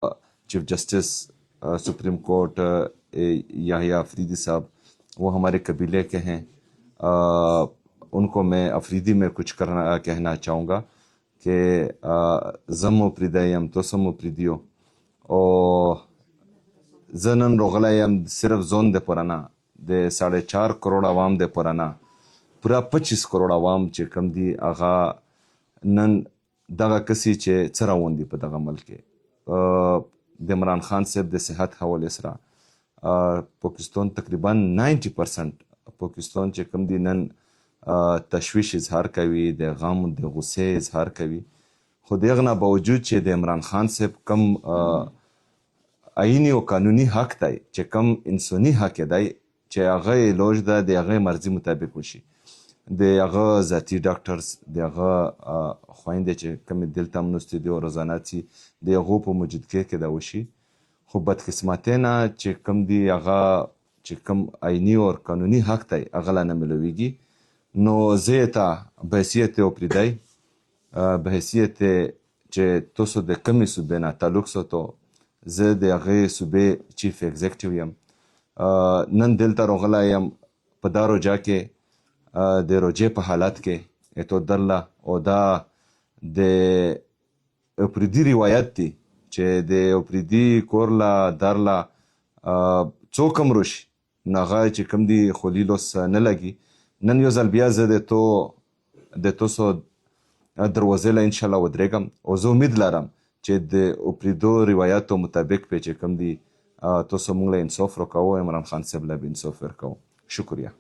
Chief justice supreme court Yahya Afridi साहब, वो हमारे कबीले के हैं। उनको मैं अफरीदी में कुछ कहना चाहूँगा कि ज़मो प्रिदयम तो समो प्रिदियो और जनन रोगलायम सिर्फ जोन दे पुराना दे 4.5 करोड़ आवाम दे पुराना पूरा 25 करोड़ आवाम चे कम दी आगा नन दगा कसी चे चरावन दी पे दगा मलके दे इमरान खान साहब दे सेहत हवाले सरा पाकिस्तान तकरीबन 90% पाकिस्तान चे कम दी नन तशवीश इजहार कवी दे गम दे गुस्से इजहार कवी खुद यगना बावजूद चे दे इमरान खान साहब कम आईनी और कानूनी हक दाई चे कम इंसानी हक दाई चे आगे लोज दा दे आगे मर्जी मुताबिक वशी दे आगे जाती डॉक्टर्स दे आगे ख्वाइंदे चे कम दिल तमनुस्ती दे और रोजाना ची दे आगो पे मौजूद के दा वशी खूब बदकिस्मती ना चे कम दी आगा चे कम आईनी और कानूनी हक दाई आगला न मिलोगी नो जेता बहसियत ओपरिदाई बहसियत चे तो सो दे कमी सुबेना तालुक सो तो زه د هغې صوبې چیف ایگزیکټیو یم نن دلته راغلی یم په دا روجا کې د روجې په حالت کې اتو درله او دا د اپریدي روایت دی چې د اپریدي کورله درله څوک هم روشي نو هغه چې کوم دی خولي لوس نه لګي نن یو ځل بیا زه د تاسو دروازې له انشاءالله ودرېږم او زه امید لرم چې د اپریدو روایاتو مطابق په چې کوم دي تاسو موږ له انصاف راکوو عمران خان صاحب له انصاف ورکوو. شکریہ.